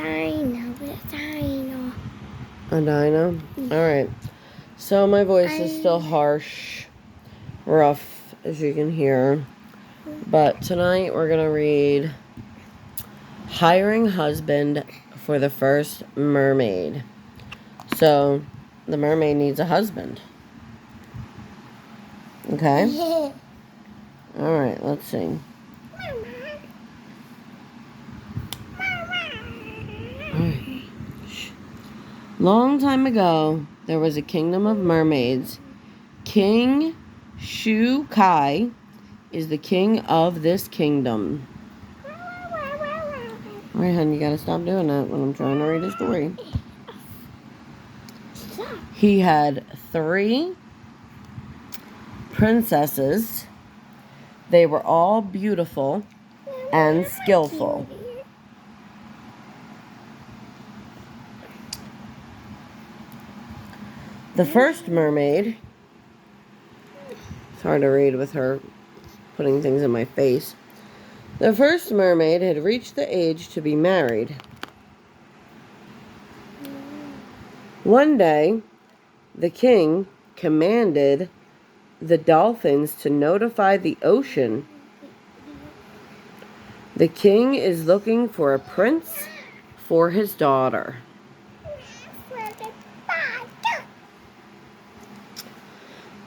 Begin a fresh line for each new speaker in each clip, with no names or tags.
A dino? Alright. So my voice is still harsh, rough, as you can hear. But tonight we're going to read Hiring Husband for the First Mermaid. So, the mermaid needs a husband. Okay? Alright, let's see. Alright. Long time ago, there was a kingdom of mermaids. King Shu Kai is the king of this kingdom. Alright, hon, you gotta stop doing that when I'm trying to read a story. He had 3 princesses. They were all beautiful and skillful. The first mermaid, it's hard to read with her putting things in my face. The first mermaid had reached the age to be married. One day, the king commanded the dolphins to notify the ocean. The king is looking for a prince for his daughter.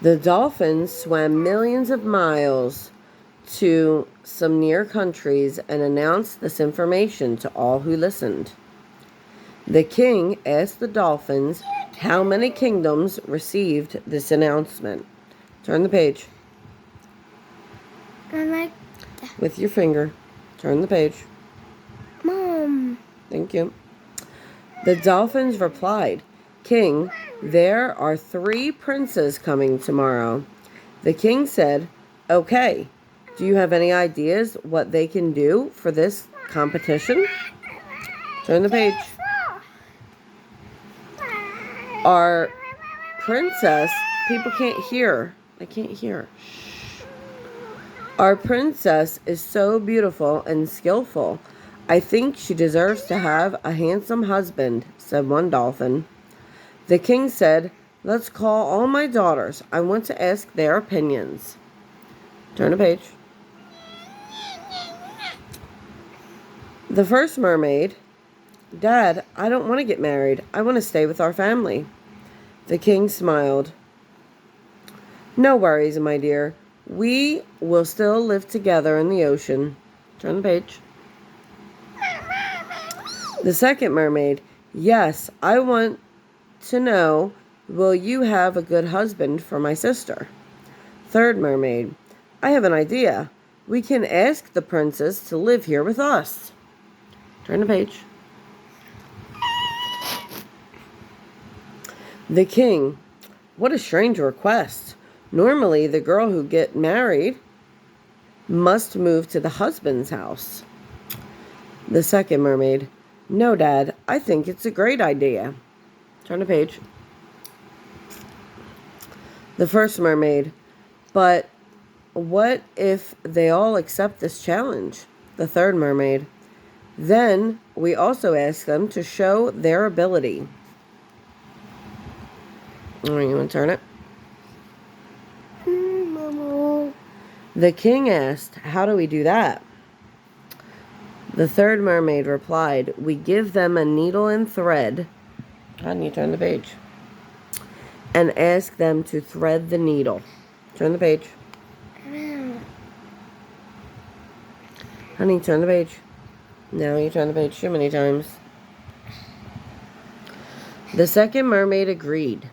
The dolphins swam millions of miles to some near countries and announced this information to all who listened. The king asked the dolphins how many kingdoms received this announcement. Turn the page. With your finger. Turn the page.
Mom.
Thank you. The dolphins replied, King, there are 3 princes coming tomorrow. The king said, okay, do you have any ideas what they can do for this competition? Turn the page. Our princess, people can't hear. I can't hear. Our princess is so beautiful and skillful. I think she deserves to have a handsome husband, said one dolphin. The king said, let's call all my daughters. I want to ask their opinions. Turn the page. The first mermaid, Dad, I don't want to get married. I want to stay with our family. The king smiled. No worries, my dear. We will still live together in the ocean. Turn the page. The second mermaid, yes, I want to know, will you have a good husband for my sister? Third mermaid, I have an idea. We can ask the princess to live here with us. Turn the page. The king, what a strange request. Normally, the girl who gets married must move to the husband's house. The second mermaid, no, Dad, I think it's a great idea. Turn the page. The first mermaid, but what if they all accept this challenge? The third mermaid, then we also ask them to show their ability. All right, you want to turn it? The king asked, how do we do that? The third mermaid replied, we give them a needle and thread. How do you turn the page? And ask them to thread the needle. Turn the page. Honey, turn the page. No, you turn the page too many times. The second mermaid agreed.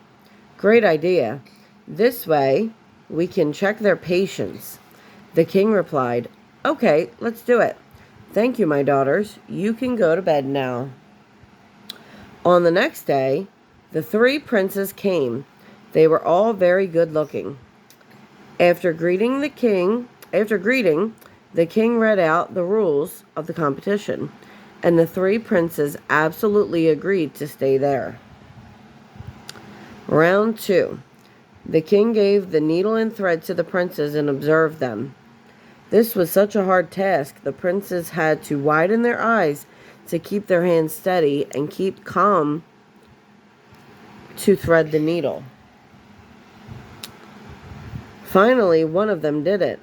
Great idea. This way, we can check their patience. The king replied, okay, let's do it. Thank you, my daughters. You can go to bed now. On the next day, the 3 princes came. They were all very good looking. After greeting, the king read out the rules of the competition, and the 3 princes absolutely agreed to stay there. Round 2. The king gave the needle and thread to the princes and observed them. This was such a hard task, the princes had to widen their eyes to keep their hands steady and keep calm to thread the needle. Finally, one of them did it,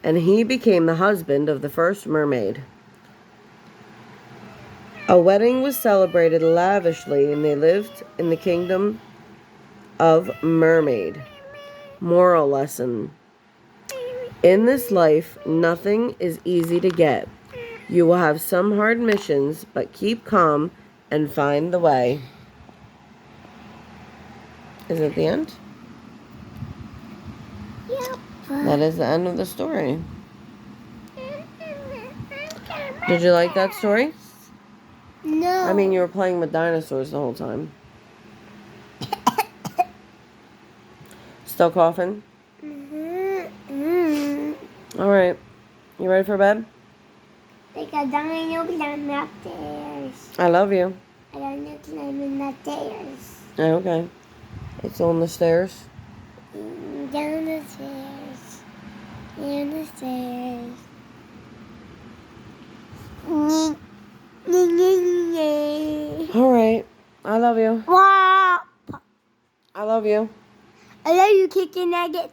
and he became the husband of the first mermaid. A wedding was celebrated lavishly, and they lived in the kingdom of Mermaid. Moral lesson. In this life, nothing is easy to get. You will have some hard missions, but keep calm and find the way. Is it the end?
Yep.
That is the end of the story. Did you like that story?
No.
I mean, you were playing with dinosaurs the whole time. Still coughing? All right. You ready for bed?
Like a dino climb upstairs.
I love you.
I don't know climbing the stairs.
Okay. It's on the stairs.
Down the stairs. Down the stairs.
All right. I love you.
Wow.
I love you.
I love you, chicken nugget.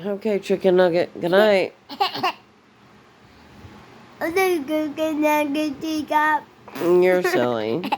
Okay, chicken nugget. Good night.
I love you, chicken nugget.
You're silly.